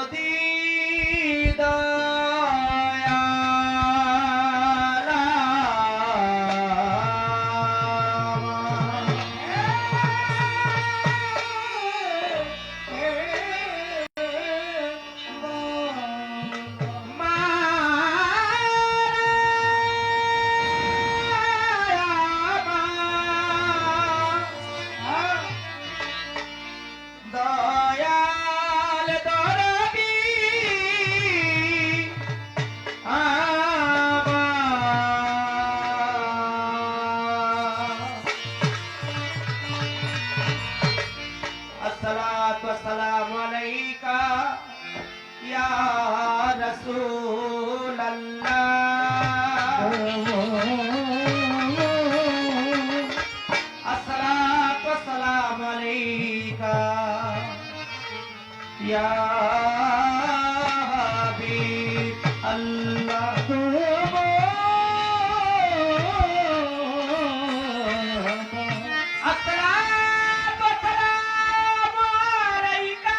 যদি দয়ালা দয়াল দরদি আসসালাতু ওয়াসসালামু আলাইকা ইয়া রাসূলাল্লাহ আসসালাতু ওয়াসসালামু আলাইকা ইয়া হাবিব আল্লাহ আসসালাতু ওয়াসসালামু আলাইকা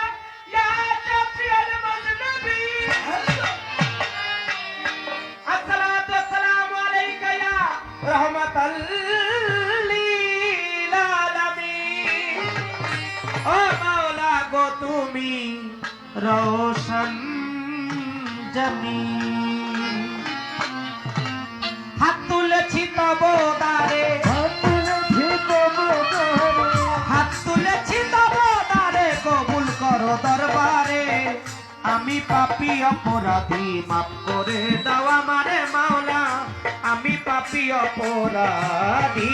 ইয়া শাফিউল মুজনিবিন আসসালাতু ওয়াসসালামু আলাইকা ইয়া রাহমাতাল লিল আলামিন ও মাওলা গো তুমি রোশন জমিন হাত তুলেছি তব দ্বারে হাত তুলেছি তব দ্বারে কবুল করো দরবারে আমি পাপী অপরাধী মাফ করে দাও আমারে মাওলা আমি পাপী অপরাধী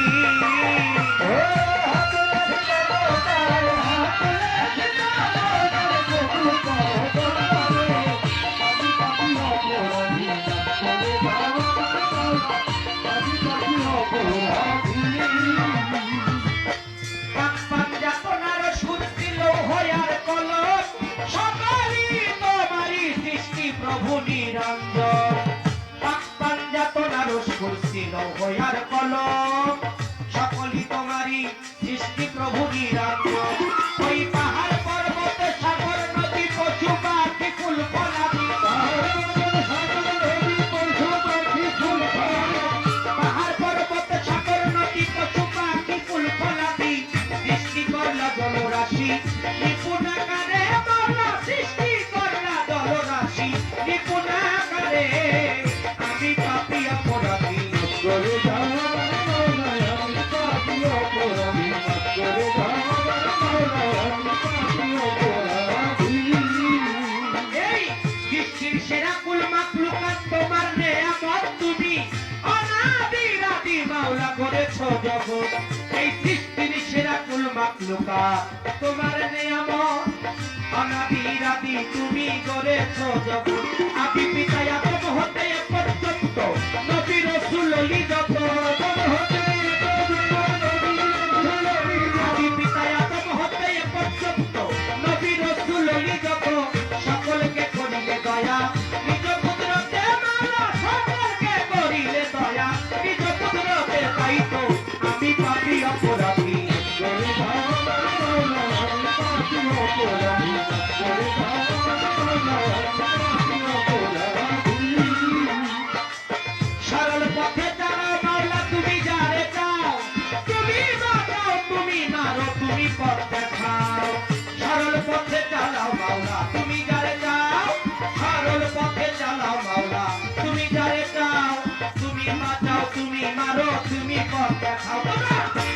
প্রভু নিরঞ্জন পাক পাঞ্জাতনার স্পর্শিল হয়ার কলম সকলই তোমারই সৃষ্টি প্রভু নিরঞ্জন ওই পাহাড় পর্বত সাগর নদী পশু পাখি ফুল ফলাদি পাহাড় পর্বত সাগর নদী পশু পাখি ফুল ফলাদি সৃষ্টি করলা জলরাশি নিপুণাকারে মাওলা সৃষ্টি করলা জলরাশি নিপুণাকারে আমি পাপী অপরাধী করে দাও আমি পাপী অপরাধী করে দাও আমি পাপী অপরাধী এই সৃষ্টির সেরা কুল মাখলুকাত তোমার নেয়ামত তুমি অনাদি রাদি মাওলা করেছো জগৎ এই সৃষ্টির সেরা কুল মাখলুকাত তোমার নেয়ামত অনাদি রাদি তুমি করেছো জগৎ আপি পিতা আদম হতে পর্যন্ত নবী রাসূল ওলি যত আপি পিতা আদম হতে পর্যন্ত নবী রাসূল ওলি যত সকলকে করিলে দয়া নিজ কুদরতে মাওলা সকলকে করিলে দয়া নিজ কুদরতে তাই তো আমি পাপী অপরাধী করে দাও আমি পাপী অপরাধী করে দাও সরল পথে চালাও মাওলা তুমি যারে চাও তুমি বাঁচাও তুমি মারো তুমি পথ দেখাও সরল পথে চালাও মাওলা তুমি যারে চাও সরল পথে চালাও মাওলা তুমি যারে চাও তুমি বাঁচাও তুমি মারো তুমি পথ দেখাও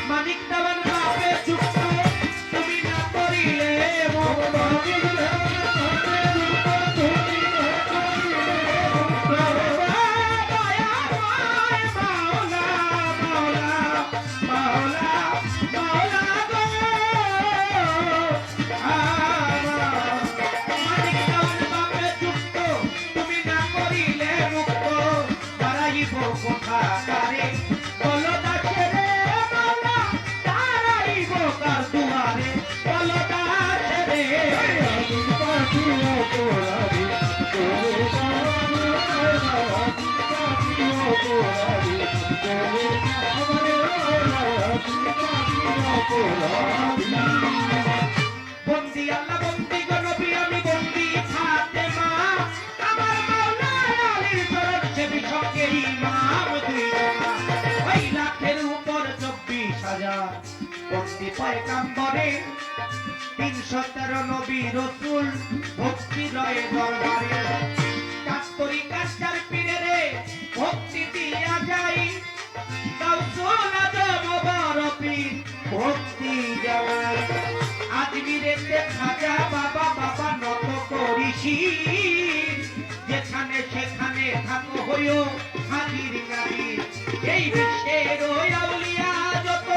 মানিক দেওয়ান বাপে চুপ তুমি না করিলে বন্দি আল্লাহ বন্দি গো নবী আমি বন্দি থাক পয়গাম্বরে 313 নবী রাসূল ভক্তি রয়ে দরবারে কাস্তরি কাস্টার পীরে রে ভক্তি দিয়া যাই গাউসুল আজম বরপি ভক্তি জানাই আজমিরেতে খাজা বাবা বাবা নত করিসি যেখানে সেখানে থাকো হইও হাজির গাড়ি এই বিশ্বের আউলিয়া যত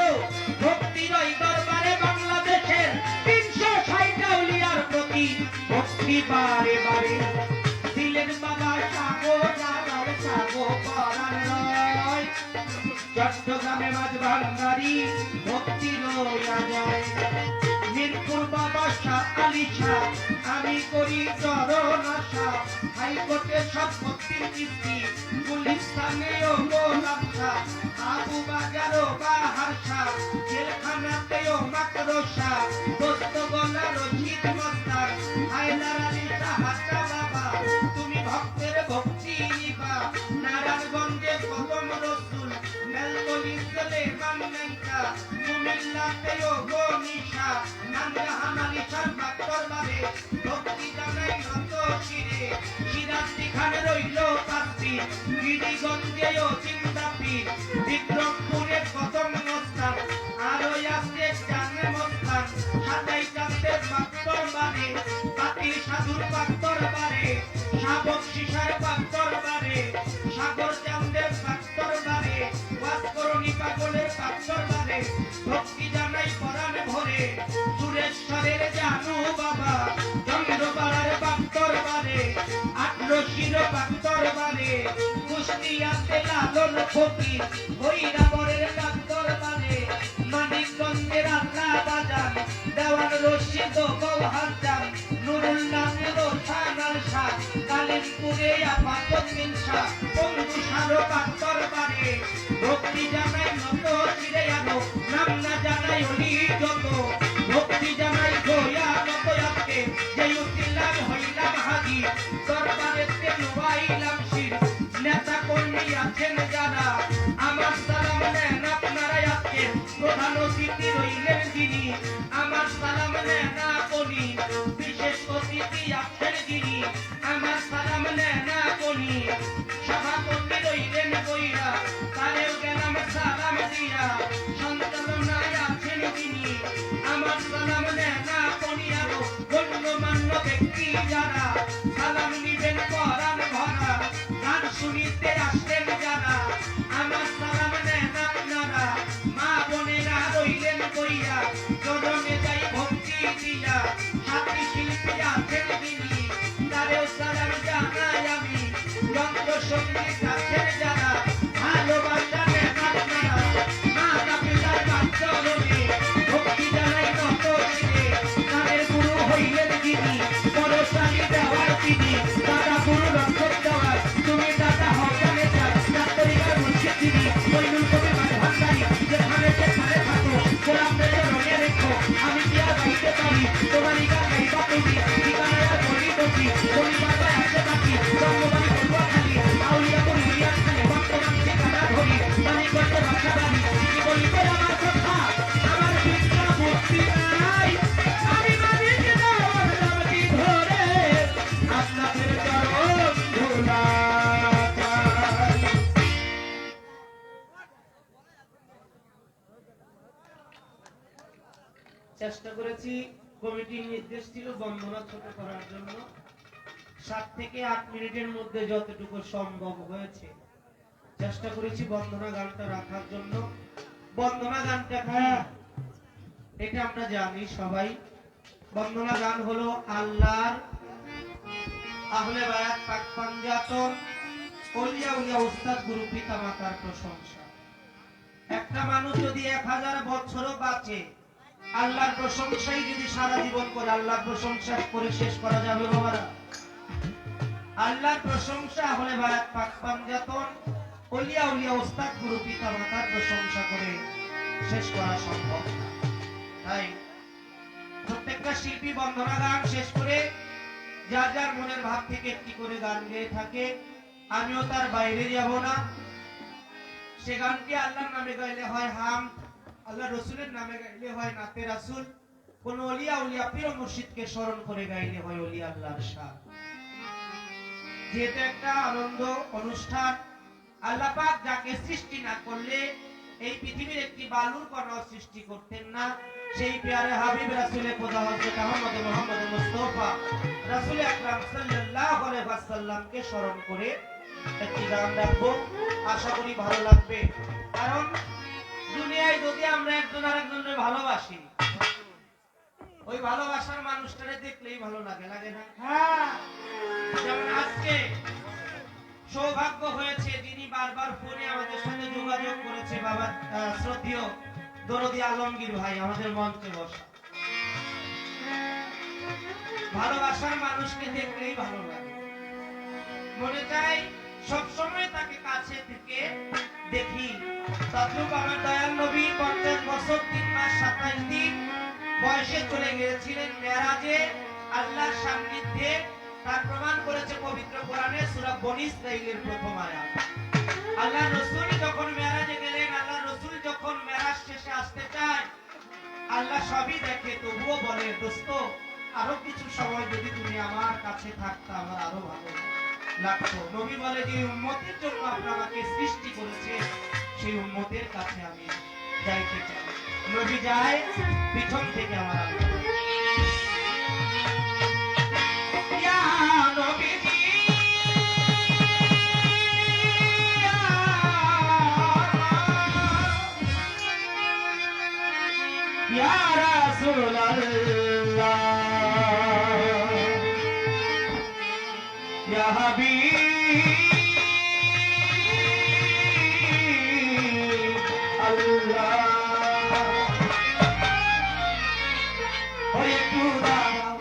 ভক্তি রই দরবারে বাংলাদেশের 360 আউলিয়ার প্রতি ভক্তি বারে বারে দিলেন বাবা সাগো জালাল সাগো পরাণ রয় চট্টগ্রামে মাঝ ভান্ডারি ভক্তি লইয়া যায় মিরপুর বাবা শাহ আলী শাহ আমি করি চরণ আশা হাইকোর্টে সব ভক্তির কীর্তি গুলিস্তানেও গোলাম শাহ আবু বাজারও বাহার শাহ জেলখানাতেও মাকরসা দোস্ত গলা রশিদ মস্তান হায়দার আলী সাহায্য বাবা তুমি ভক্তের ভক্তি নিবা নারায়ণগঞ্জে কদম রসুল মেলকলি সুলেমান নেঙ্কা কুমিল্লাতেও গনিশা নান্দাহান আলী শাহ দরবারে ভক্তি জানাই নত শিরে সিরাজদি খান রইল কাস্তি গিরিগঞ্জেও চিন্তাপীর বিক্রমপুরে কদম মস্তান আরো আছে জানে মস্তান সাতাই চাঁদের দরবারে বাতিল সাধুর দরবারে শাবক শিশার দরবারে সাগর চাঁদের দরবারে ওয়াসকরণী পাগলের দরবারে ভক্তি জানাই পরাণ ভরে সুরেশ্বরের জানু বাবা চন্দ্রপাড়ার দরবারে আটরশির দরবারে কুষ্টিয়াতে লালন ফকির ভৈরাবরের দরবারে মানিকগঞ্জের আল্লাহ বাজান দেওয়ান রশিদ গৌহাজান নুরুল নামের শানাল শাহ কালিমপুরে আপাতদ্দিন শাহ বন্ধু শাহরুখ দরবারে ভক্তি জানাই নত শিরে আনো নাম না জানাই হলি যত ভক্তি জানাই গোয়া নত আজকে যে উঠিলাম হইলাম হাজি দরবারেতে নুয়াইলাম শির নেতা কর্মী আছেন যারা আমার সালাম নেন আপনারা আজকে প্রধান অতিথি রইলেন যিনি আমার সালাম নেন আপনি বিশেষ অতিথি আছেন যিনি আমার সালাম নেন আপনি সভাপতি রইলেন বইরা তারেও গেলাম সালাম দিয়া সঞ্চালনায় আছেন যিনি আমার সালাম নেন আপনি আরো গণ্যমান্য ব্যক্তি যারা সালাম নিবেন পরাণ ভরা গান শুনিতে আসলেন যারা আমার সালাম নেন আপনারা মা বোনেরা রইলেন বইয়া চরণে যাই ভক্তি দিয়া সাথী শিল্পী আছেন যিনি তারেও সালাম জানাই আমি যন্ত্র সঙ্গীত আছেন যারা ভালোবাসা নেন আপনারা মা কাপিলার চরণে ভক্তি জানাই নত শিরে তাদের গুরু হইলেন যিনি পরশালী দেওয়ার তিনি দাদা গুরু রক্ষক দেওয়ার তুমি দাদা হকানে ডাক্তারিকার মুর্শিদ তিনি বৈনুল কবি মানে ভান্ডারি যেখানে সেখানে থাকো গোলামদের রঙে রেখো আমি কি আর গাইতে পারি তোমারই গান গাইবা তুমি ঠিকানায় বলি বসি বলি বাবা আসে থাকি রঙ্গবাড়ি বলবো খালি আউলিয়া করি রিয়াজ খালি বর্তমান ঠিকানা ধরি বাণী করতে ভাষা বাড়ি কি বলিবে আমার কথা আমার বিদ্যা মুক্তি নাই আমি মালিক দেওয়ার নামটি ধরে আপনাদের চরণ ধুলা চাই। চেষ্টা করেছি কমিটির নির্দেশ ছিল বন্দনা ছোট করার জন্য 7 থেকে 8 মিনিটের মধ্যে যতটুকু সম্ভব হয়েছে চেষ্টা করেছি বন্দনা গানটা রাখার জন্য বন্দনা গানটা এটা আমরা জানি সবাই বন্দনা গান হলো আল্লাহর আহলে বায়াত পাক পাঞ্জাতন ওলিয়া উলিয়া উস্তাদ গুরু পিতা মাতার প্রশংসা একটা মানুষ যদি 1000 বছরও বাঁচে আল্লাহর প্রশংসাই যদি সারা জীবন করে আল্লাহর প্রশংসা করে শেষ করা যাবে বাবারা আল্লাহর প্রশংসা আহলে বায়াত পাক পাঞ্জাতন ওলিয়া উলিয়া উস্তাদ গুরু পিতা মাতার প্রশংসা করে শেষ করা সম্ভব না তাই প্রত্যেকটা শিল্পী বন্দনা গান শেষ করে যার যার মনের ভাব থেকে একটি করে গান গেয়ে থাকে আমিও তার বাইরে যাব না সে গানটি আল্লাহর নামে গাইলে হয় হামদ আল্লাহ রসুলের নামে গাইলে হয় নাতে রাসূল, কোন ওলিয়া উলিয়া পীর মুর্শিদকে স্মরণ করে গাইলে হয় ওলি আল্লাহর শান। যেহেতু একটা আনন্দ অনুষ্ঠান, আল্লাহ পাক যাকে সৃষ্টি না করলে এই পৃথিবীর একটি বালুর কণাও সৃষ্টি করতেন না, সেই প্যারে হাবিব রাসূলে খোদা হযরত মুহাম্মদ মুস্তাফা রাসূল আকরাম সাল্লাল্লাহু আলাইহি ওয়াসাল্লামকে স্মরণ করে একটি গান রাখবো। আশা করি ভালো লাগবে। কারণ দুনিয়ায় যদি আমরা একজন আরেকজনের ভালোবাসি, ওই ভালোবাসার মানুষটারে দেখলেই ভালো লাগে, লাগে না? হ্যাঁ। যেমন আজকে সৌভাগ্য হয়েছে, যিনি বারবার ফোনে আমাদের সাথে যোগাযোগ করেছে, বাবা শ্রদ্ধেয় দরদি আলমগীর ভাই আমাদের মঞ্চে বসা। ভালোবাসার মানুষকে দেখলেই ভালো লাগে, মনে চাই সবসময় তাকে কাছে থেকে দেখি। তদ্রূপ আমার দয়াল নবী 50 বছর 3 মাস 27 দিন বয়সে চলে গিয়েছিলেন মেরাজে আল্লাহর সান্নিধ্যে। তার প্রমাণ করেছে পবিত্র কোরআনে সূরা বনী ইসরাঈলের প্রথম আয়াত। আল্লাহ রাসূল যখন মেরাজে গেলেন, আল্লাহ রাসূল যখন মেরাজ শেষে আসতে চায়, আল্লাহ সবই দেখে, তবুও বলে, দোস্ত আরো কিছু সময় যদি তুমি আমার কাছে থাকতে আমার আরো ভালো লাগতো। নবী বলে, যে উম্মতের জন্য আপনি আমাকে সৃষ্টি করেছে, সেই উম্মতের কাছে আমি যাইতে চাই। নবী যায়, পিছন থেকে আমার আল্লাহ ইয়া নবীজি ইয়া রাসূলুল্লাহ ইয়া হাবিব আল্লাহ, ওই একটু দাঁড়াও,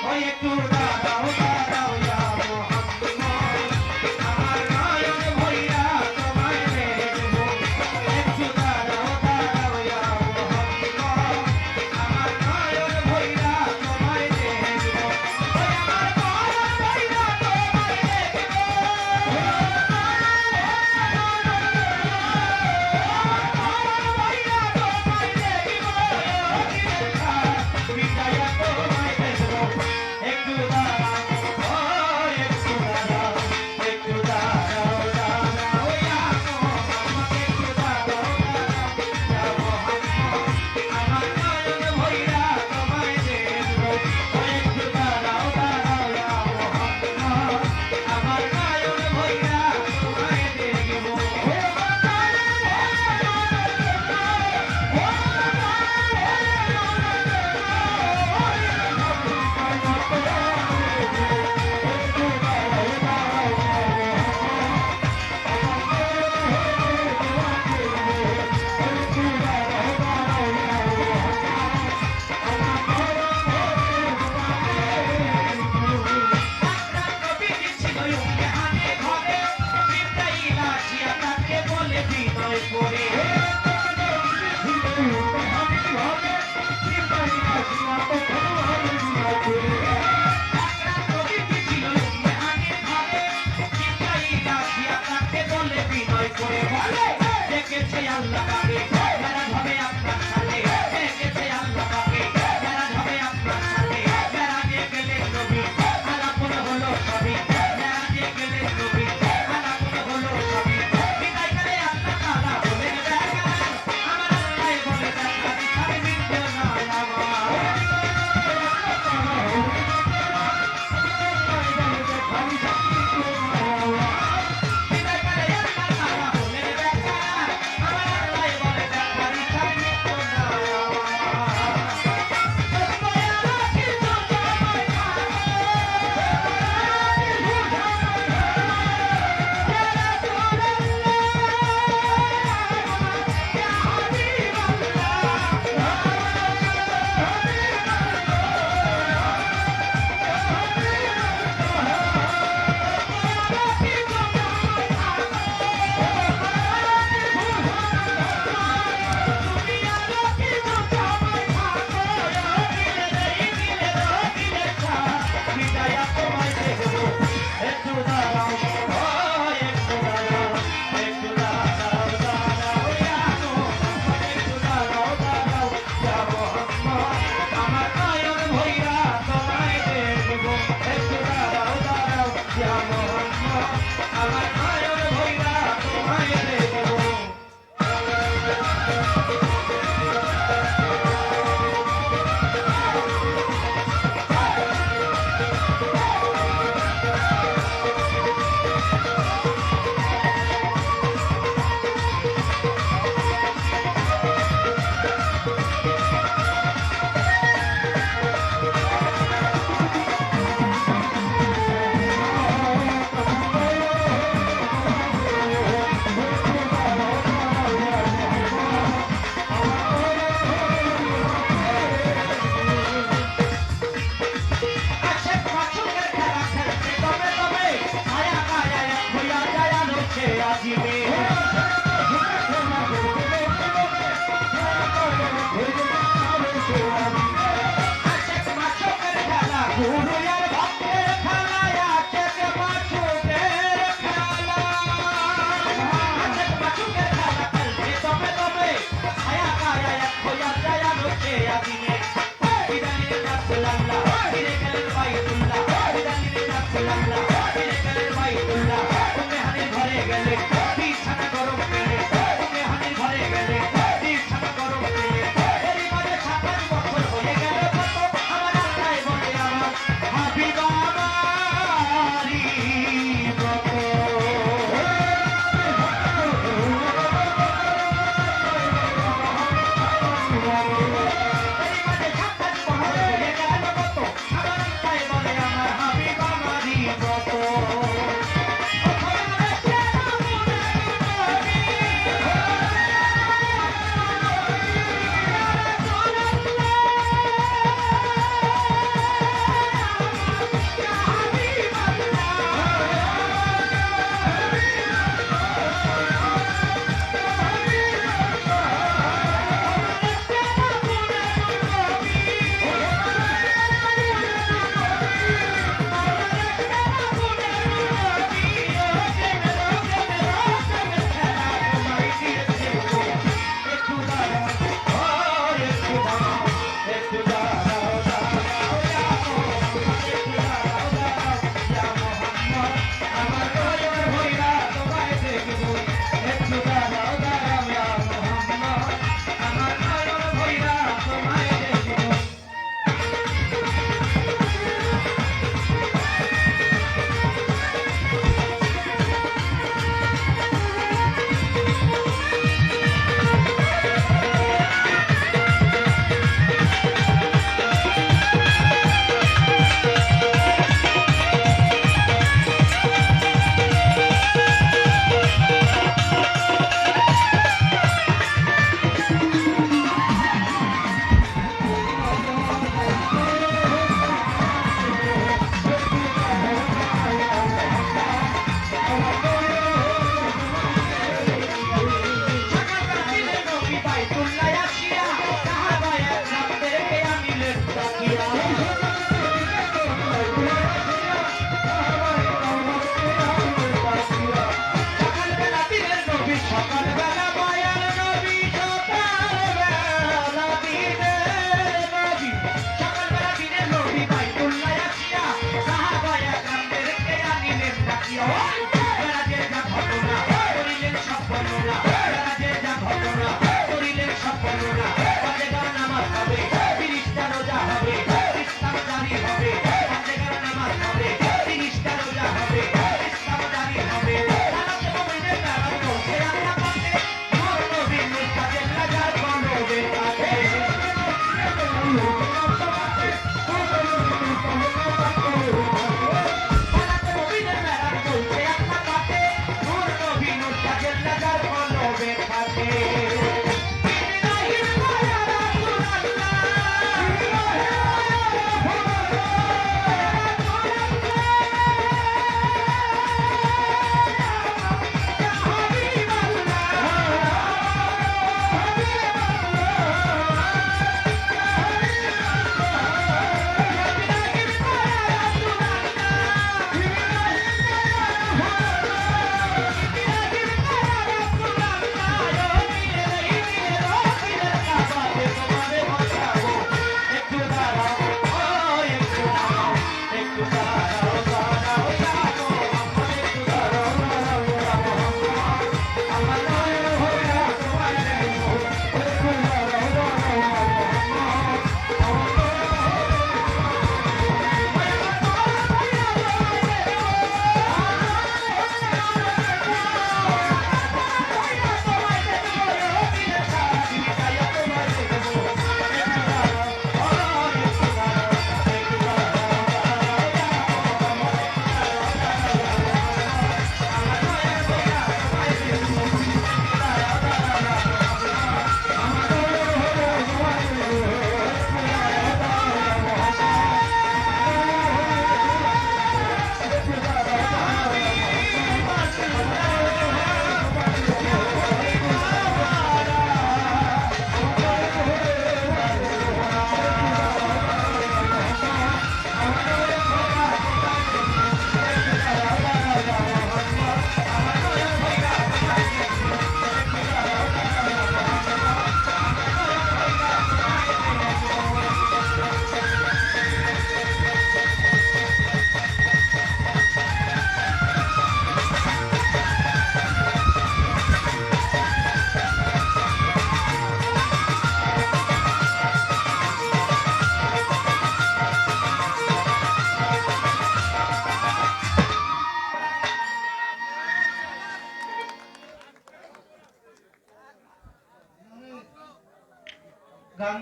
ওই একটু দাঁড়াও, দাঁড়াও ইয়া মুহাম্মদ, আমার নয়ন ভইরা তোমায় দেখবো। একটু দাঁড়াও, দাঁড়াও ইয়া মুহাম্মদ, আমার নয়ন ভইরা তোমায় দেখবো। ওই আমার নয়ন ভইরা তোমায় দেখবো।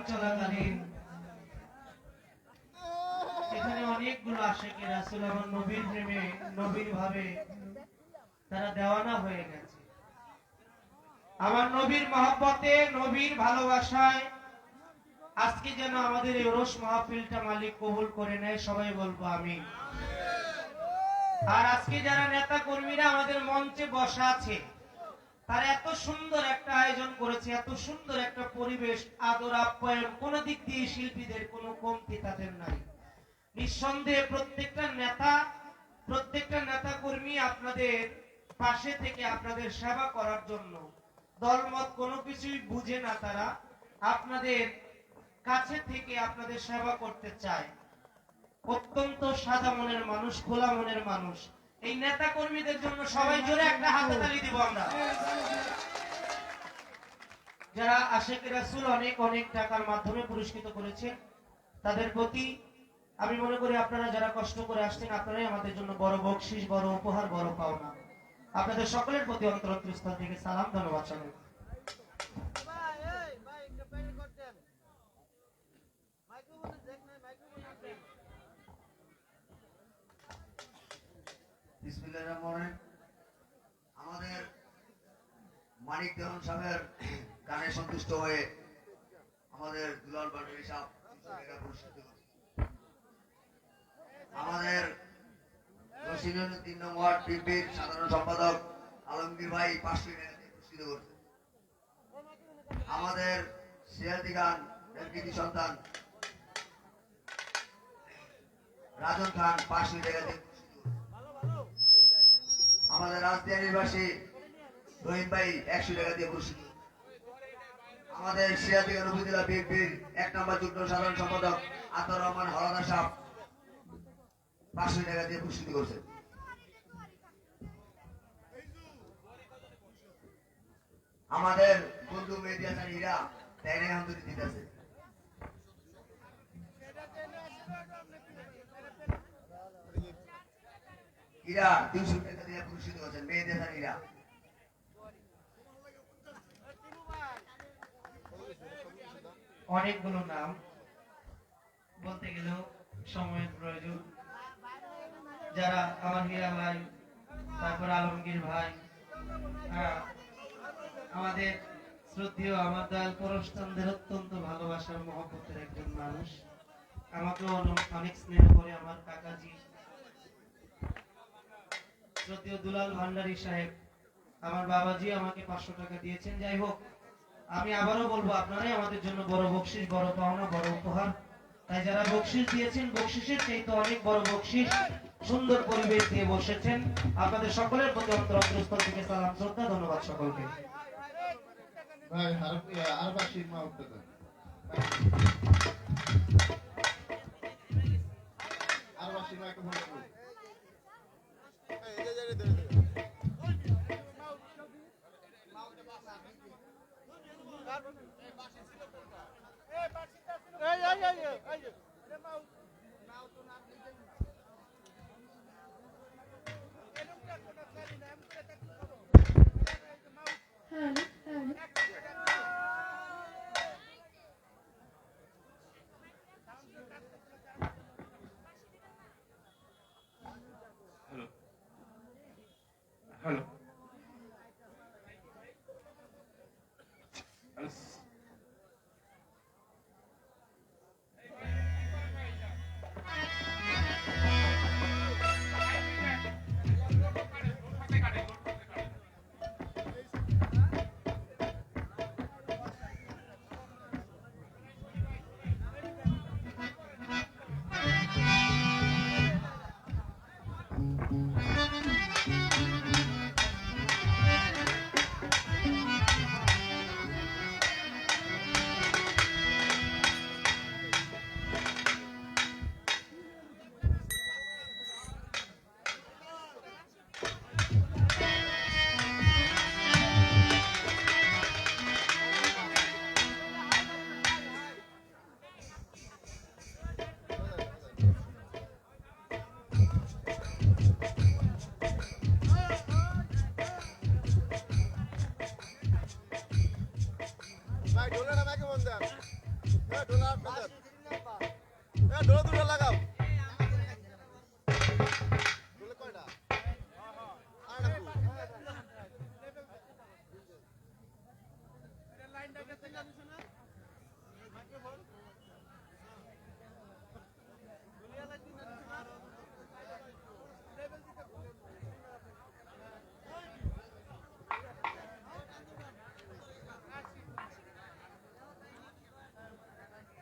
চলাকালীন এখানে অনেকগুলো আশিকে রাসূল আমার নবীর প্রেমে নবীর ভাবে তারা দেওয়ানা হয়ে গেছে। আমার নবীর মহব্বতে নবীর ভালোবাসায় আজকে যেন আমাদের এই রোশ মাহফিলটা মালিক কবুল করে নেয়, সবাই বলবো আমিন। আর আজকে যারা নেতা কর্মীরা আমাদের মঞ্চে বসা আছে, তারা এত সুন্দর একটা আয়োজন করেছে, এত সুন্দর একটা পরিবেশ, আদর আপ্যায়ন, কোন দিক দিয়ে শিল্পীদের কোনো কমতি তাদের নাই। নিঃসন্দেহে প্রত্যেকটা নেতা কর্মী আপনাদের পাশে থেকে আপনাদের সেবা করার জন্য, দলমত কোনো কিছুই বুঝে না, তারা আপনাদের কাছে থেকে আপনাদের সেবা করতে চায়। অত্যন্ত সাদা মনের মানুষ, খোলা মনের মানুষ। এই নেতা কর্মীদের জন্য সবাই জোরে একটা হাততালি দিব আমরা। যারা আশিকে রাসূল অনেক অনেক টাকার মাধ্যমে পুরস্কৃত করেছে, তাদের প্রতি আমি মনে করি আপনারা যারা কষ্ট করে আসছেন, আপনারাই আমাদের জন্য বড় বকশিশ, বড় উপহার, বড় পাওনা। আপনাদের সকলের প্রতি অন্তরস্থল থেকে সালাম, ধন্যবাদ জানাই। আমাদের মানিক দেওয়ান সাহেবের গানে সন্তুষ্ট হয়ে আমাদের দুলাল ভান্ডারী সাহেব পুরস্কৃত করেছে। আমাদের ৩ নং ওয়ার্ড বিএনপির সাধারণ সম্পাদক আলমগীর ভাই 500 টাকা দিয়ে পুরস্কৃত করেছে। আমাদের সিয়াদি খান কৃতি সন্তান রাজন খান 500 টাকা দিয়ে আমাদের রাজধানীবাসী রহিম ভাই 100 টাকা দিয়ে পুরস্কৃত। আমাদের সিরাজগঞ্জ উপজেলা বিএনপির 1 নম্বর যুগ্ম সাধারণ সম্পাদক আতাউর রহমান হলাদার সাহেব 500 টাকা দিয়ে পুরস্কৃত করছেন। আমাদের বন্ধু মেহেদী হাসান হীরা তাইনে আন্তরিক দিতেছে। হীরা 200 টাকা দিয়ে পুরস্কৃত করছেন মেহেদী হাসান হীরা। অনেকগুলো নাম বলতে গেলেও সময়ের প্রয়োজন। যারা আমার হীরা ভাই, তারপর আলমগীর ভাই, আমাদের শ্রদ্ধেয় আমার দয়াল পরশচন্দ্রের অত্যন্ত ভালোবাসার মহব্বতের একজন মানুষ, আমাকেও অনেক স্নেহ করে আমার কাকাজি শ্রদ্ধেয় দুলাল ভান্ডারী সাহেব, আমার বাবাজি আমাকে 500 টাকা দিয়েছেন। যাই হোক, আমি আবারও বলবো আপনারাই আমাদের জন্য বড় বকশিশ, বড় পাওনা, বড় উপহার। তাই যারা বকশিশ দিয়েছেন, বকশিশের চাইতে অনেক বড় বকশিশ, সুন্দর পরিবেশ দিয়ে বসেছেন, আপনাদের সকলের প্রতি অন্তরস্থল থেকে সালাম, শ্রদ্ধা, ধন্যবাদ সকলকে। ভাই আর বাসি মা উঠতে আর বাসি মা একটু ভালো করে Hello. ভাই ঢোলে না, মাইকে বন্ধ।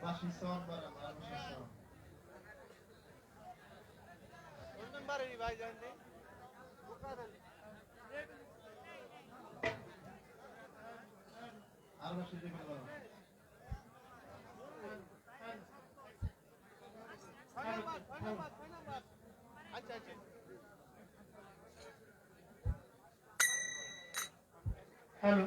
বাসি সন বারা বাসি সন আর বাসি দেখে বারা হ্যালো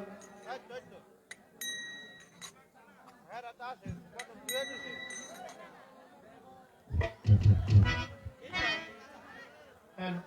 হ্যালো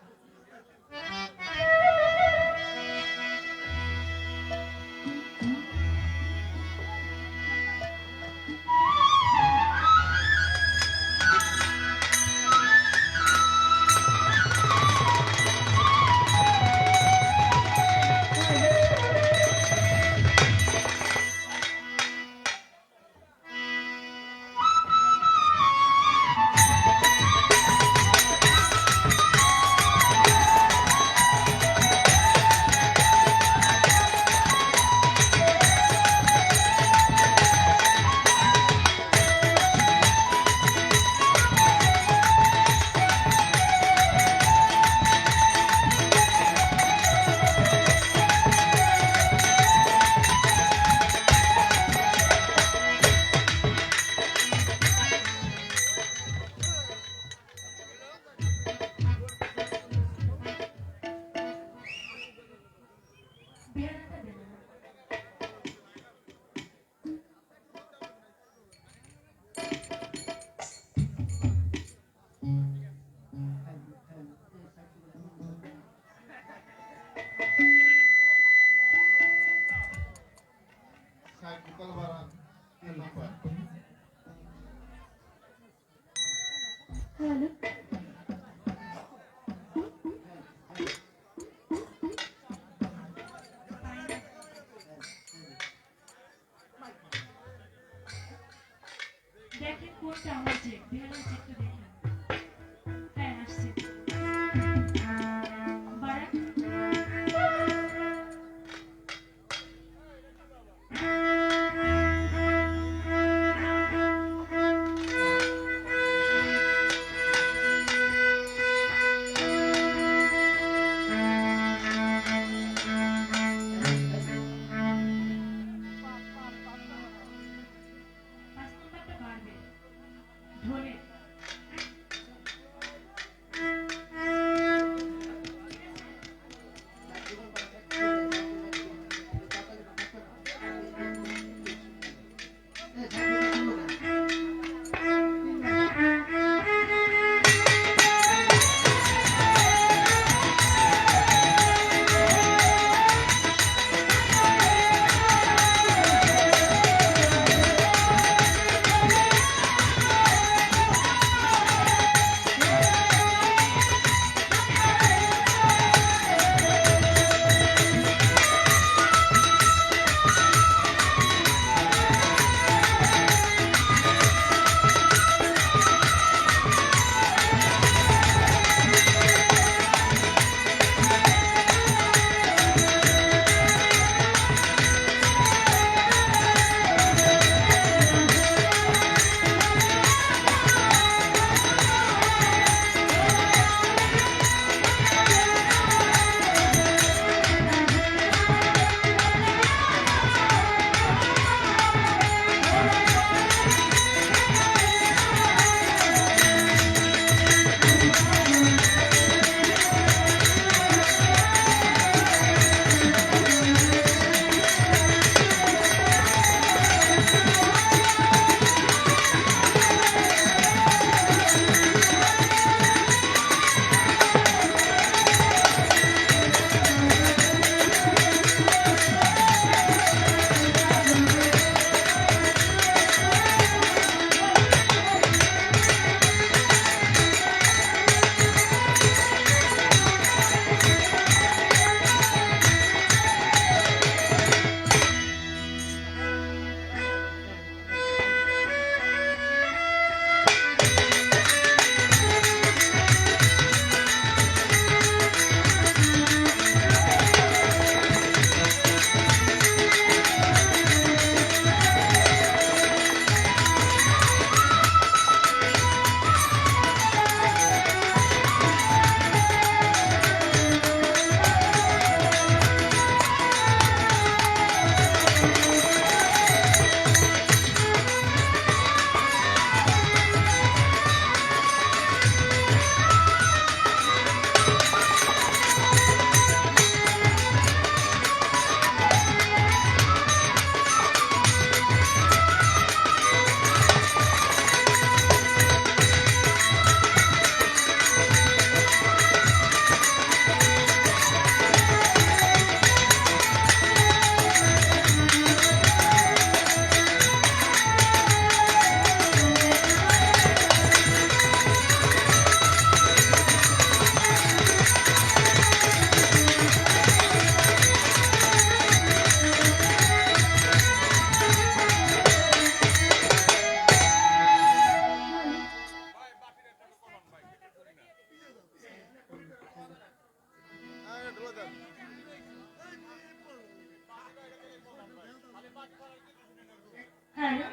হ্যালো,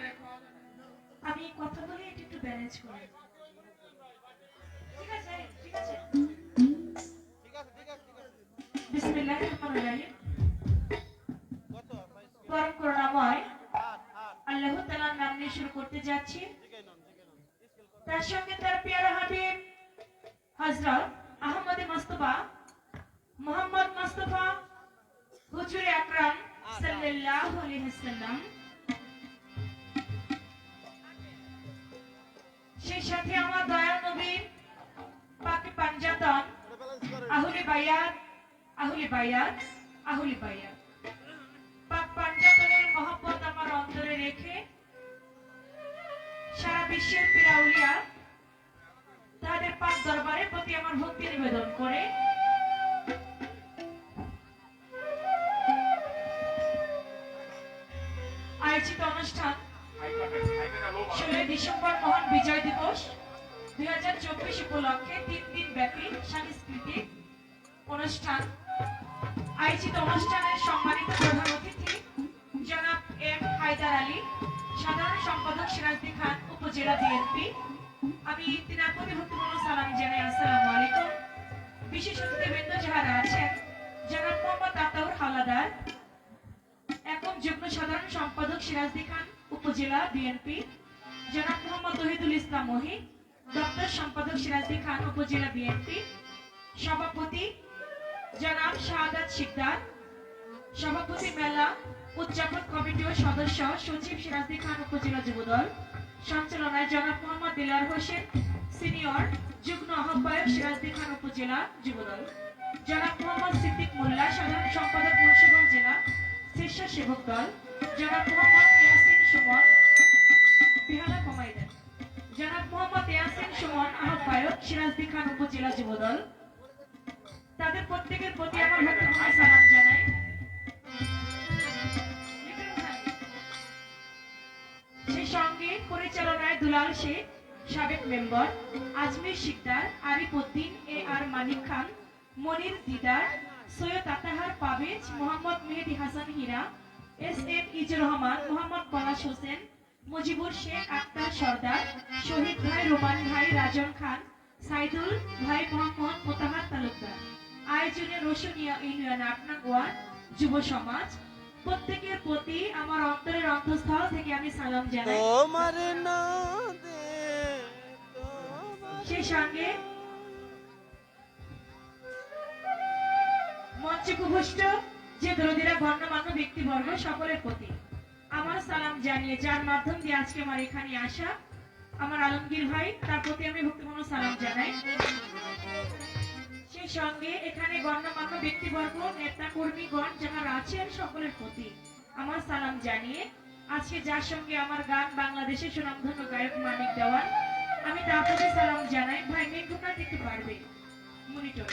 আমি কথা বলে এটা একটু ব্যালেন্স করি। ঠিক আছে, ঠিক আছে। বিসমিল্লাহির রহমানির রহিম। পরম করুণাময় আল্লাহ তাআলার নাম নিয়ে শুরু করতে যাচ্ছি। তার সঙ্গে তার প্রিয় হাবিব হযরত আহমদ মুস্তাফা মুহাম্মদ মুস্তাফা হুজুর আকরাম সাল্লাল্লাহু আলাইহি ওয়াসাল্লাম, সেই সাথে আমার দয়াল নবী পাকে পাঞ্জাতন আহলে বায়াত আহলে বায়াত আহলে বায়াত পাক পাঞ্জাতনের মহব্বত আমার অন্তরে রেখে সারা বিশ্বের প্রিয় আউলিয়া তাদের পাক দরবারের প্রতি আমার ভক্তি নিবেদন করে আয়োজিত অনুষ্ঠান 16 ডিসেম্বর মহান বিজয় দিবস 2024 উপলক্ষে 3 দিন ব্যাপী সাংস্কৃতিক অনুষ্ঠান। আয়োজিত অনুষ্ঠানের সম্মানিত প্রধান অতিথি জনাব এম হায়দার আলী, সাধারণ সম্পাদক সিরাজদি খান, উপজেলা বিএনপি। আমি তিনার প্রতি ভক্তিপূর্ণ সালাম জানাই। আসসালামু আলাইকুম। বিশেষ অতিথিবৃন্দ যারা আছেন, জনাব মোহাম্মদ আতাউর হাওলাদার, একক যুগ্ম সাধারণ সম্পাদক সিরাজদি খান, উপজেলা বিএনপি। জনাব মোহাম্মদ তহিদুল ইসলাম মহি, দপ্তর সম্পাদক সিরাজদি খান, উপজেলা বিএনপি। সভাপতি জনাব শাহাদাত শিকদার, সভাপতি মেলা উদযাপন কমিটি ও সদস্য সচিব সিরাজদি খান, উপজেলা যুবদল। সঞ্চালনায় জনাব মোহাম্মদ দিলার হোসেন, সিনিয়র যুগ্ম আহ্বায়ক সিরাজদি খান, উপজেলা যুবদল। জনাব মোহাম্মদ সিদ্দিক মোল্লা, সাধারণ সম্পাদক মুন্সিগঞ্জ জেলা স্বেচ্ছাসেবক দল। জনাব মোহাম্মদ ইয়াসিন সুমন, বিহালা কমাইদেন। জনাব মোহাম্মদ ইয়াসিন সুমন, আহ্বায়ক সিরাজদি খান, উপজেলা যুবদল। তাদের প্রত্যেকের প্রতি আমার ভক্তিপূর্ণ সালাম জানাই। সেই সঙ্গে পরিচালনায় দুলাল শেখ, সাবেক মেম্বার, আজমির শিকদার, আরিফ উদ্দিন, এ আর মানিক খান, মনির দিদার, সৈয়দ আতাহার পাবেজ, মোহাম্মদ মেহেদি হাসান হীরা, এস এম ইজুর রহমান, মোহাম্মদ পলাশ হোসেন, মুজিবুর শেখ আক্তার সর্দার, শহীদ ভাই রোমান ভাই রাজন খান, সাইদুল ভাই, মোহাম্মদ মোতাহার তালুকদার। আয়োজনে রসুনিয়া ইউনিয়ন ৮ নং ওয়ার্ড যুব সমাজ, প্রত্যেকের প্রতি আমার অন্তরের অন্তঃস্থল থেকে আমি সালাম জানাই। সেই সঙ্গে মঞ্চে উপবিষ্ট যে দরদিরা গণ্যমান্য ব্যক্তিবর্গ সকলের প্রতি আমার সালাম জানিয়ে, যার মাধ্যম দিয়ে আজকে আমার এখানে আসা আমার আলমগীর ভাই, তার প্রতি আমি ভক্তিপূর্ণ সালাম জানাই। সেই সঙ্গে এখানে গণ্যমান্য ব্যক্তিবর্গ, নেতা কর্মীগণ যারা আছেন সকলের প্রতি আমার সালাম জানিয়ে, আজকে যার সঙ্গে আমার গান বাংলাদেশের সুনামধন্য গায়ক মানিক দেওয়ান, আমি তার প্রতি সালাম জানাই। ভাই মেঘনা দেখতে পারবে মনিটর।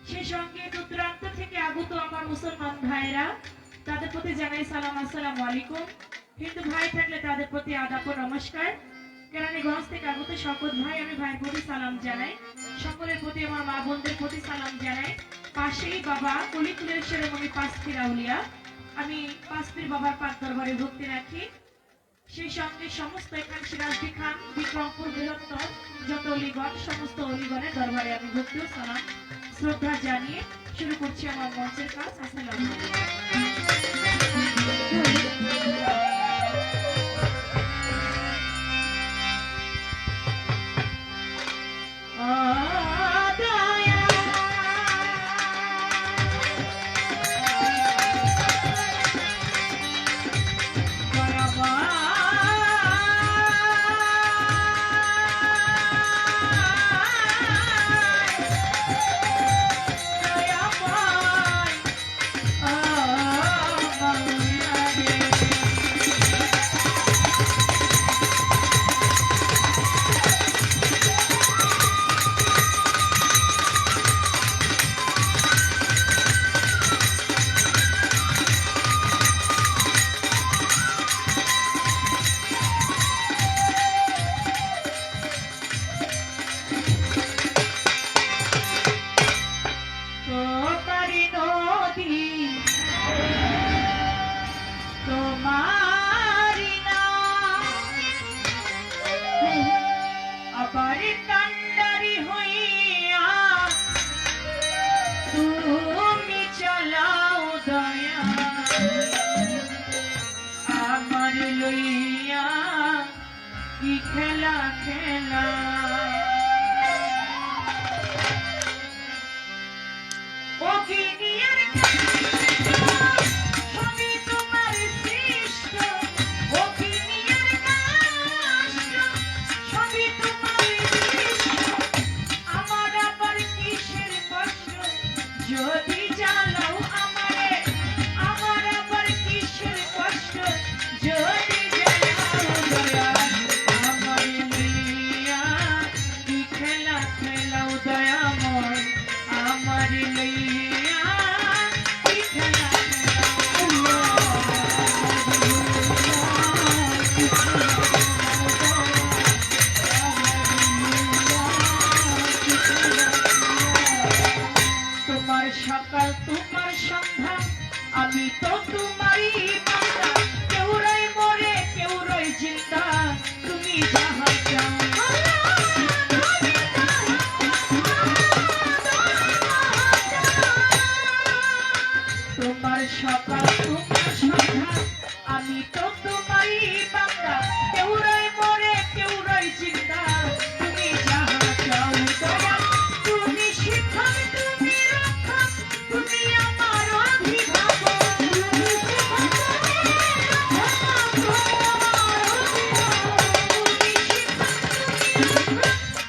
সেই সঙ্গে দূরান্ত থেকে আগত আমার মুসলমান ভাইরা, তাদের প্রতি জানাই সালাম, আসসালামু আলাইকুম। হিন্দু ভাই থাকলে তাদের প্রতি আদাব ও নমস্কার। কেরানীগঞ্জ থেকে আগত শপথ ভাই, আমি ভাইয়ের প্রতি সালাম জানাই। সকলের প্রতি আমার মা বোনদের প্রতি সালাম জানাই। পাশেই বাবা কলিকুলের শেরোমণি পাঁচপীর আউলিয়া, আমি পাঁচপীর বাবার পাক দরবারে ভক্তি রাখি। সেই সঙ্গে সমস্ত এখান সিরাজদি খান, বিক্রমপুর বৃহত্তর যত অলিগণ, সমস্ত অলিগণের দরবারে আমি ভক্তি ও সালাম শ্রদ্ধা জানিয়ে শুরু করছি আমার মঞ্চের কাজ। আসসালামু যদি জ্বালাও আমারে আমার আবার কিসের কষ্ট যদি জ্বালাও দয়াল আমার লইয়া কি খেলা খেলাও দয়াময় আমার লইয়া কি খেলা তোমার সকাল তোমার সন্ধ্যা আমি তো তোমারই বান্দা কেউ রয় মরে কেউ রয় জিন্দা তুমি যাহা চাও তোমার সকাল তোমার সন্ধ্যা আমি তো তোমারই বান্দা কেউ রয় মরে কেউ রয় জিন্দা তুমি যাহা চাও দয়াল তুমি শিক্ষক তুমি রক্ষক তুমি আমার অভিভাবক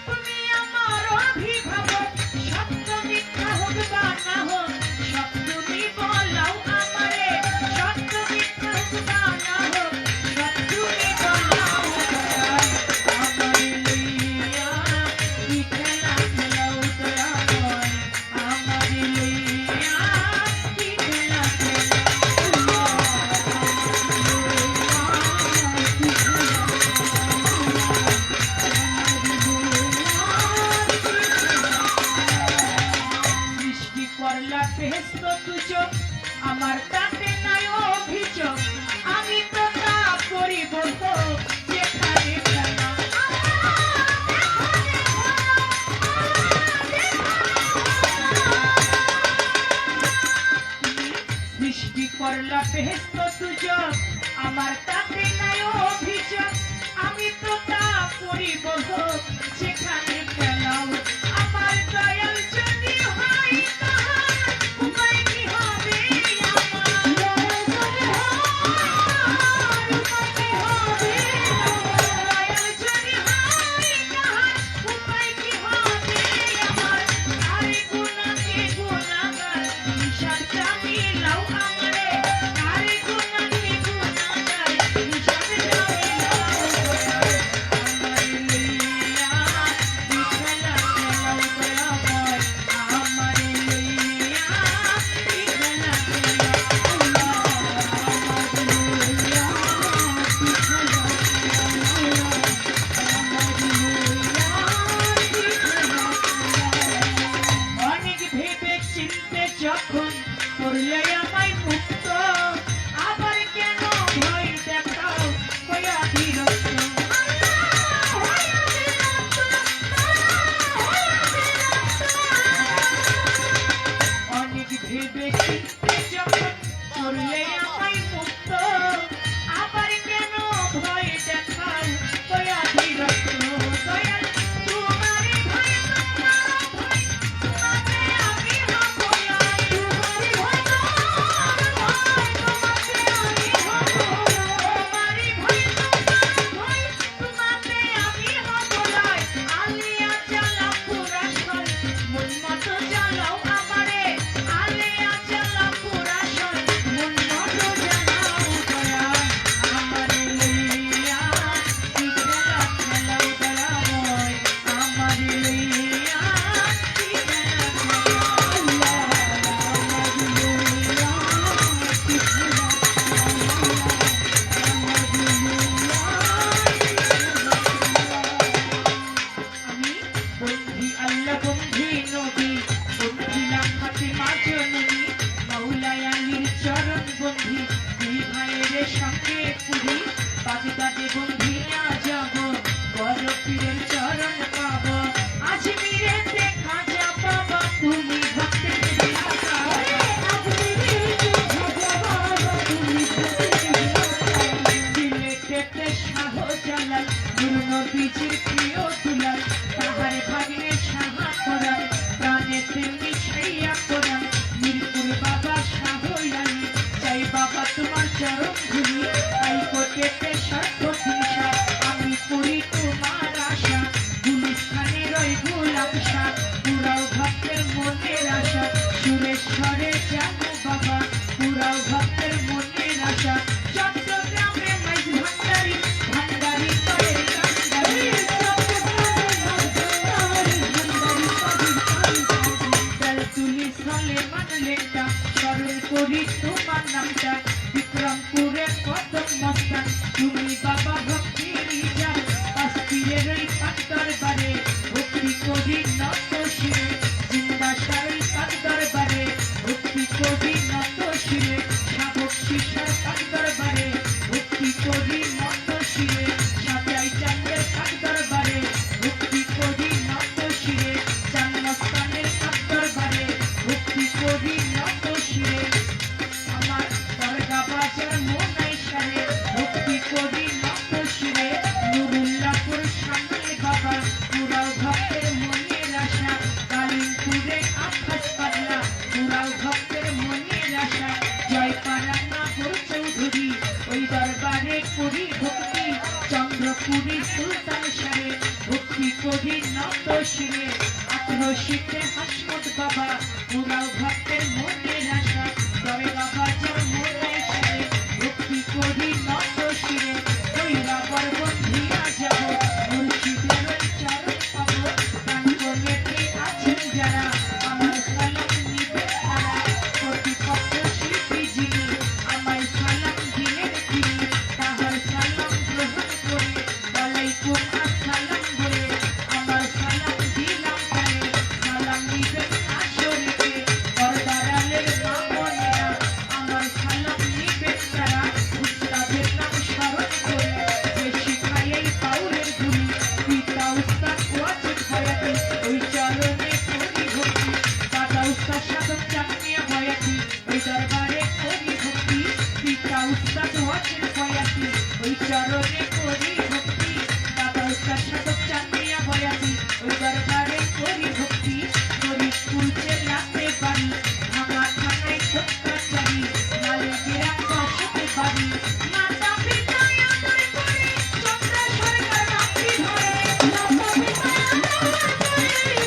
তুমি আমার অভিভাবক সত্য মিথ্যা হোক বা না হোক সব তুমি বলাও আমারে সত্য মিথ্যা হোক বা না হোক সব তুমি বলাও দয়াল আমার লইয়া কি খেলা খেলাও দয়াময় আমার লইয়া কি খেলা সৃষ্টি করলা বেহেশত দুচোখ আমার তাতে নাই অভিযোগ আমি তো তা করিব তো যেখানে ফেলা সৃষ্টি করলা বেহেশত দুচোখ আমার তাতে নাই অভিযোগ আমি তো তা করিব যেখানে ফেলাও আমার দয়াল যদি হয় তাহার উপায় কি হবে আমার দয়াল যদি হয় উপায় কি হবে দয়াল যদি হয় তাহার উপায় কি হবে আমার আরে গুনাহকে গুনাহগার হিসাবটা মিলাও আমারে আরে গুনাহকে গুনাহগার হিসাবটা মিলাও আমার লইয়া কি খেলা খেলাও দয়াময় আমার লইয়া কি খেলা খেলাও অনেক ভেবে চিনতে যখন করলে আমায় মুক্ত আবার কেন ভয় দেখাও হইয়া বিরক্ত অনেক ভেবে চিনতে যখন করলে আমায় মুক্ত আবার কেন ভয় দেখাও হইয়া বিরক্ত দয়াল তোমারই ভয় তোমার ভয় তোমাতে আমি হব লয় তোমারই ভয় তোমার ভয় তোমাতে আমি হব তোমারই ভয় তোমার ভয় তোমাতে আমি হব লয় আলিয়া জ্বালা পুরা সল মন মতো জ্বালাও আমারে আলিয়া জ্বালা পুরা সল মন মতো জ্বালাও দয়াল আমার লইয়া কি খেলা খেলাও দয়াময় আমার লইয়া কি খেলা আমি বন্ধি আল্লাহ বন্ধি নবী বন্ধিলাম ফাতেমা জননী মাওলায় আলীর চরণ বন্ধি দুই ভাইয়ের সঙ্গে পুরি বাগদাদে বন্ধিয়া যাব বড় পীরের চরণ পাব আজমিরে দেখা যা বাবা তুমি ভক্তের রাজা আজমিরে দেখা যা বাবা তুমি ভক্তের রাজা সিলেটেতে শাহজালাল গুরু নবীজির প্রিয় দুলাল তাহার ভাগ্নে সাহা করান প্রাণেতে মিশাইয়া করান মিরপুর বাবা শাহ আলী চাই বাবা তোমার চরণ ধুলি তাই কোটেতে সর্বদিশা আমি করি তোমার আশা গুলিস্থানে রই গোলাপ শাহ পুরাও ভক্তের মনের আশা সুরেশ্বরে যাবো বাবা পুরাও ভক্তের মনের আশা চট্টগ্রামে মাইজ ভান্ডারি ভান্ডারি করে কান্ডারি দল তুলি সলে মানলেটা স্মরণ করি তোমার নামটা বিক্রমপুরে কদম মস্তান তুমি বাবা ভক্তির যান অস্থিরের ওই দরবারে ভক্তি করি নত শিরে জিন্দা সারই দরবারে ভক্তি করি নত শিরে শাবক শিশার দরবারে ভক্তি করি নত শিরে সাজাই চাঁদের দরবারে ভক্তি করি নত শিরে জন্মস্থানের দরবারে ভক্তি করি নত শিরে আমার দরগা বাজার মোনাই সারে ভক্তি করি নত শিরে নুরুল্লাহপুর সামনে বাবা পুরাও ভক্তের মনের আশা কালিমপুরে আকাশ পাগলা পুরাও ভক্তের মনের আশা জয় পারানা গোর চৌধুরী ওই দরবারে করি ভক্তি চন্দ্রপুরী সুলতান সারে ভক্তি করি নত শিরে আক্রোশিতে হাসমত বাবা পুরাও ভক্তের মনের আশা দরগা বাজার মোনাই সারে ভক্তি করি নত শিরে ওই রাবার বন্ধিয়া যাব মুর্শিদের ওই চরণ পাবো কানকনেতে আছেন যারা আমার সালাম নিবে তারা প্রতিপক্ষ শিল্পী যিনি আমায় সালাম দিলেন তিনি তাহার সালাম গ্রহণ করে ওয়ালাইকুম আসসালাম বলে আমার সালাম দিলাম তারে সালাম নিবেন আসরিতে দরদারালের মা বোনেরা আমার সালাম নিবেন তারা উস্তাদের নাম স্মরণ করে যে শিখাই এই বাউলের গুলি পিতা উস্তাদ ওয়াজিদ বয়াতি ওই চরণে করি ভক্তি দাদা উস্তাদ সাধক চাঁদনিয়া বয়াতি ওই দরবারে করি ভক্তি পিতা উস্তাদ ওয়াজিদ বয়াতি ওই চরণে করি ভক্তি দাদা উস্তাদ সাধক চাঁদনিয়া বয়াতি ওই দরবারে করি ভক্তি ফরিদপুর জেলাতে বাড়ি ভাঙা থানায় ছোট্টা চারি লালে গেরা বসতে বাড়ি মাতা পিতা আদর করে চন্দ্র সরকার নামটি ধরে মাতা পিতা আদর করে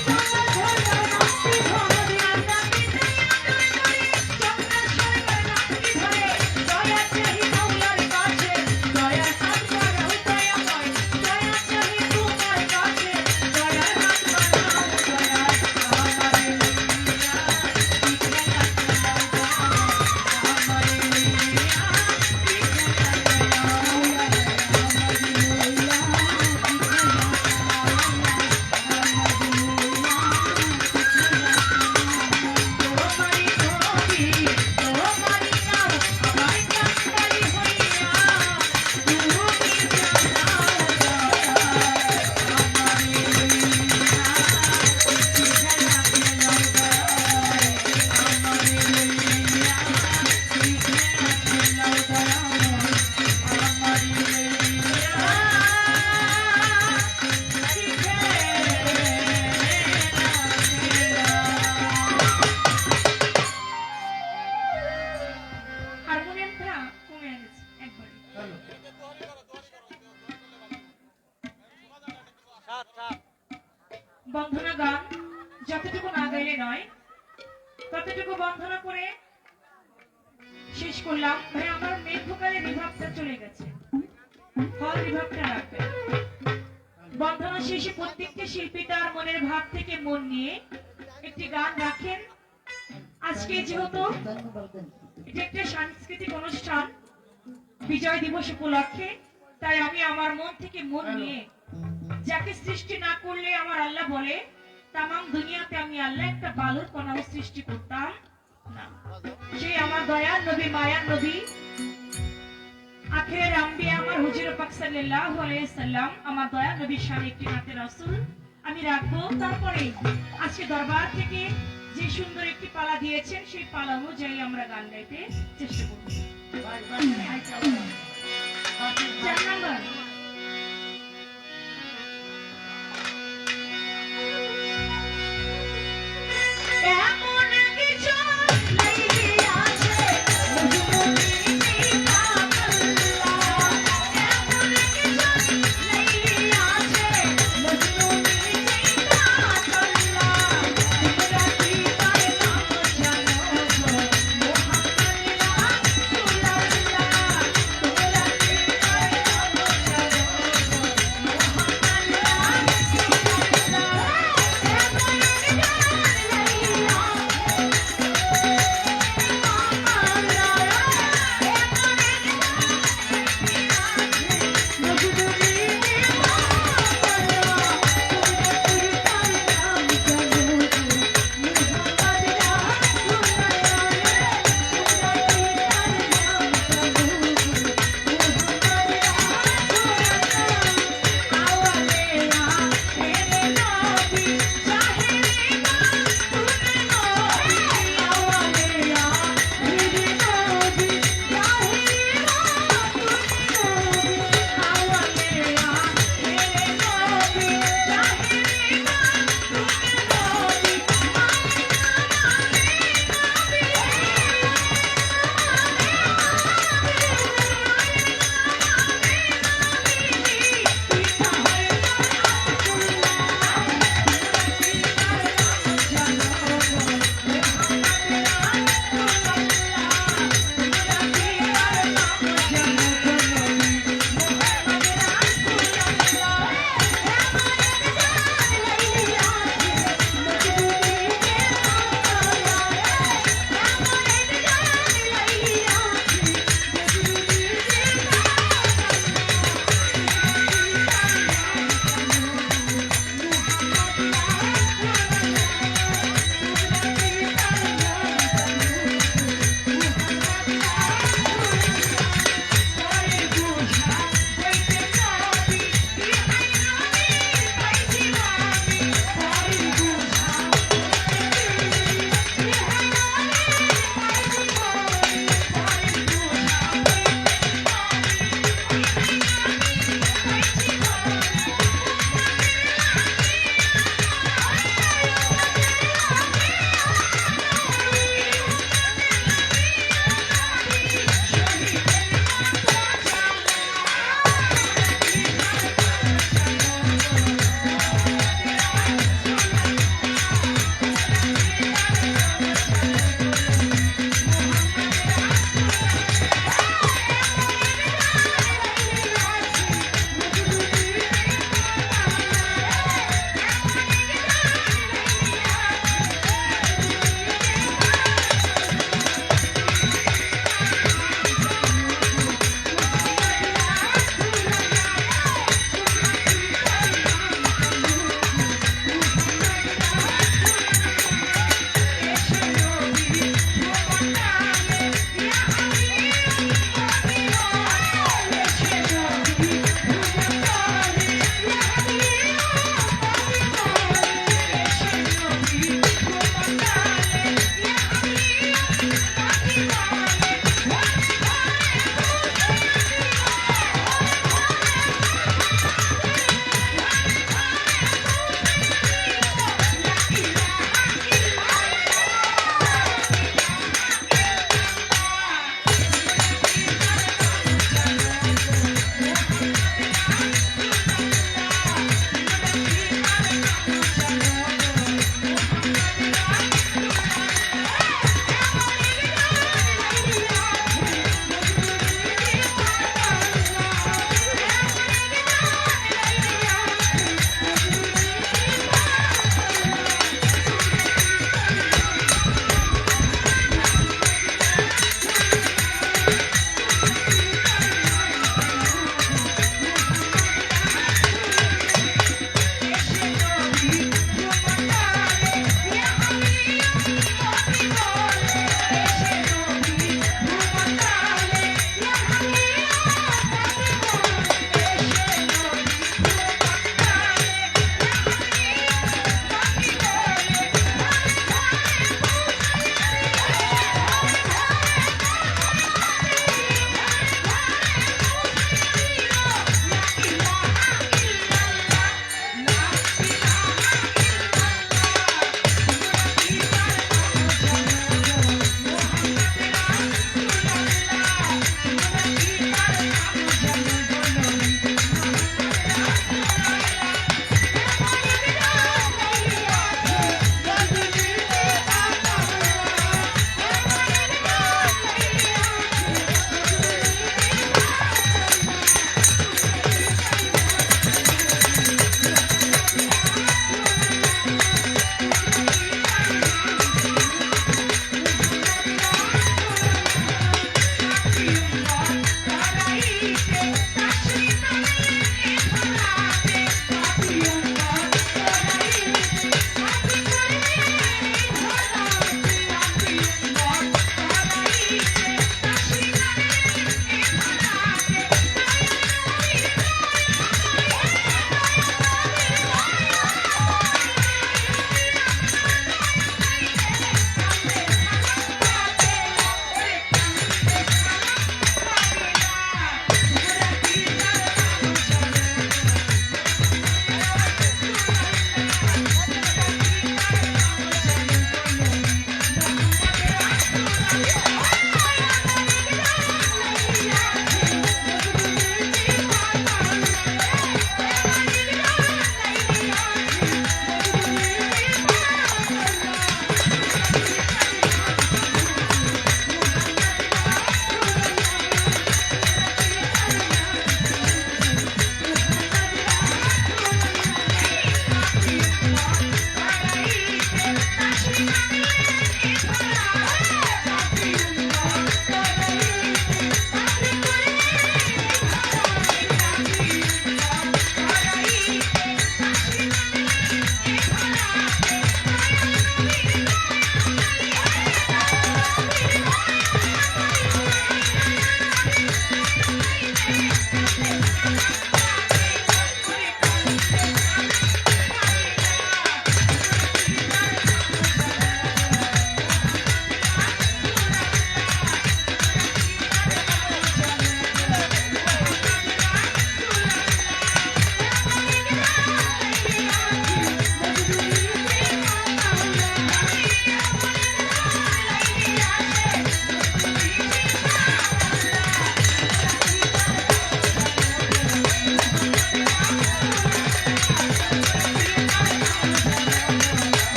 চন্দ্র সরকার নামটি ধরে মাতা পিতা আদর করে চন্দ্র সরকার নামটি ধরে দয়া চাহি মাওলার কাছে দয়ার হাত বাড়াও দয়াময় দয়া চাহি তোমার কাছে দয়ার হাত বাড়াও দয়া আমারে লইয়া পিছনে আমারে লইয়া তোমারি ধরি তোমারি নাও আমায় কান্দারি হইয়া তুমি জানাও আমারে লইয়া পিছনে খেলাও আমারে লইয়া পিছনে খেলাও আমারে হারমোনিয়ামটা কমে গেছে একবারে বন্ধনা গান যতটুকু না গাইলে নয় ততটুকু বন্ধনা করে শেষ করলাম ভাই আমার মেন ভোকালের রিভাবটা চলে গেছে ফল রিভাবটা রাখবে বন্ধনা শেষে প্রত্যেকটি শিল্পী তার মনের ভাব থেকে মন নিয়ে একটি গান রাখেন আজকে যেহেতু এটা একটা সাংস্কৃতিক অনুষ্ঠান বিজয় দিবস উপলক্ষে তাই আমি আমার মন থেকে মন নিয়ে যাকে সৃষ্টি না করলে আমার আল্লাহ বলে তামাম দুনিয়াতে আমি আল্লাহ একটা বালুর কণাও সৃষ্টি করতাম না সেই আমার দয়ার নবী মায়ার নবী আখিরের আম্বিয়া আমার হুজুর পাক সাল্লাল্লাহু আলাইহি সাল্লাম আমার দয়ার নবীর শানে একটি নাতে রাসূল আমি রাখবো তারপরে আজকে দরবার থেকে যে সুন্দর একটি পালা দিয়েছেন সেই পালা অনুযায়ী আমরা গান গাইতে চেষ্টা করব চার নাম্বার এমন কিছু লাইলি আছে মুজুমি পাগল্লা এমন কিছু লাইলি আছে মুজুমি পাগল্লা তোমরা কি তার নাম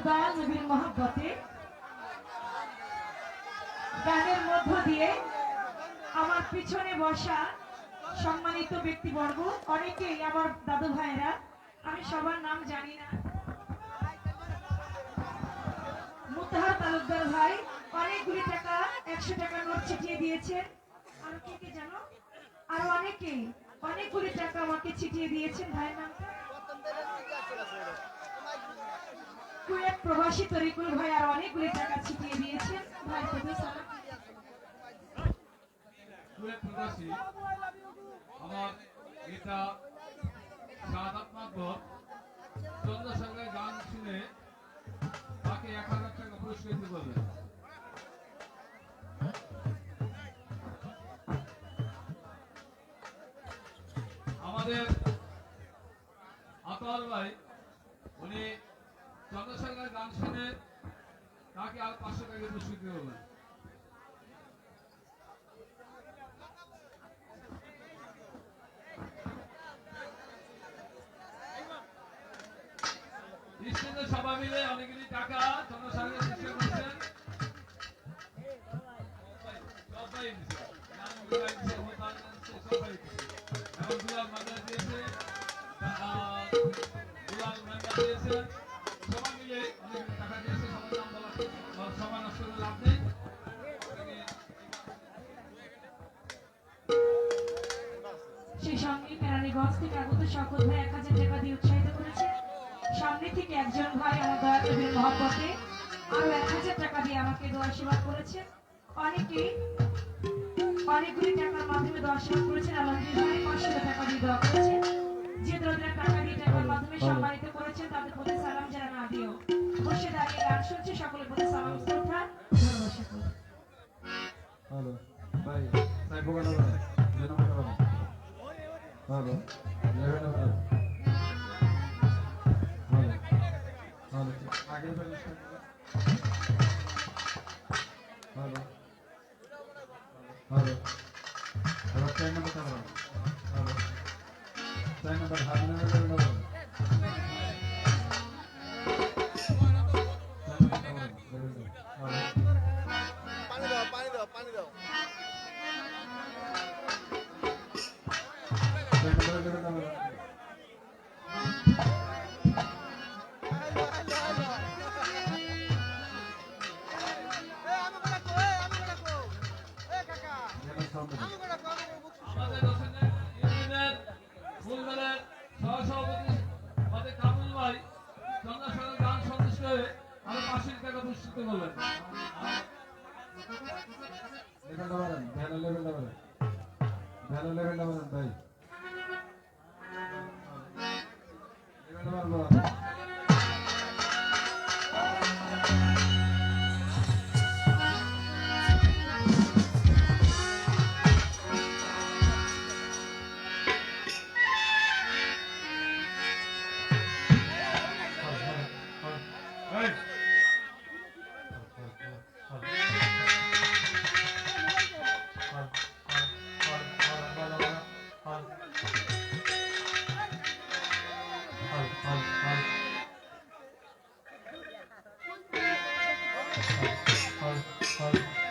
দয়াল নবীর মহব্বতে গানের মধ্য দিয়ে আমার পিছনে বসা সম্মানিত ব্যক্তিবর্গ, অনেকেই আমার দাদু ভাইয়েরা, আমি সবার নাম জানি না। মুতাহার তালুকদার ভাই অনেকগুলি টাকা, 100 টাকা নোট ছিটিয়ে দিয়েছেন। আর কে জানো, আরো অনেকেই অনেকগুলি টাকা আমাকে ছিটিয়ে দিয়েছেন। ভাইয়ের নামটা কুয়েত প্রবাসী তরিকুল ভাই আর অনেকগুলি টাকা ছিটিয়ে দিয়েছেন। ভাই প্রতি সালাম। কুয়েত প্রবাসী আমার এটা সাদাত মাতবর চন্দ্রশেখরের গান শুনে তাকে 1000 টাকা পুরস্কৃত করবেন। আমাদের আতর ভাই উনি চন্দ্রশেখরের গান শুনে তাকে আর 500 টাকা পুরস্কৃত করবেন। স্টেজে সবাই মিলে অনেকগুলি টাকা চন্দ্রশেখরের সৃষ্টি করছেন। সবাই দিচ্ছে, নামগুলো দিচ্ছে, মোতায়েন দিচ্ছে, সবাই দিচ্ছে। এবং দুলাল মান্না দিয়েছে, দুলাল মান্না দিয়েছে, সবাই মিলে অনেকগুলি টাকা দিয়েছে। সবার নাম বলা সবার নষ্ট করে লাভ নেই। সেই সঙ্গে কেরানীগঞ্জ থেকে আগত শকত ভাই 1000 টাকা দিয়ে উৎসাহিত করেছে। সামনে থেকে একজন ভাই আমার দয়া নবীর মহব্বতে আরো 1000 টাকা দিয়ে আমাকে দোয়া সেবা করেছেন। অনেকেই অনেকগুলি টাকার মাধ্যমে দোয়া সেবা করেছেন। আলহামদুলিল্লাহ ভাই 500 টাকা দিয়ে দোয়া করেছেন। যে দরদের টাকা দিয়ে টাকার মাধ্যমে সম্মানিত করেছেন তাদের প্রতি সালাম। যারা না দিও বসে দাঁড়িয়ে গান শুনছে সকলের প্রতি সালাম শ্রদ্ধা ভালোবাসা করি। হ্যালো ভাই সাইফ বড় ভাই জেনা বড় ভাই হ্যালো লেভেল ভাই হ্যালো হ্যালো আগে ভাই হ্যালো হ্যালো আবার চাই নাম্বার হ্যালো চাই নাম্বার হাত নেবে আমাদের রসুনের ইউনিয়নের ফুলবেলের সহসভাপতি আমাদের কামরুল ভাই চন্দ্রশেখরের গান সন্তুষ্ট হয়ে আরো 500 টাকা পুরস্কৃত করলেন। লেভেলটা বাড়ান ভ্যালো লেভেলটা বাড়ান ভ্যালো লেভেলটা বাড়ান ভাই লেভেলটা বাড়ান Hi.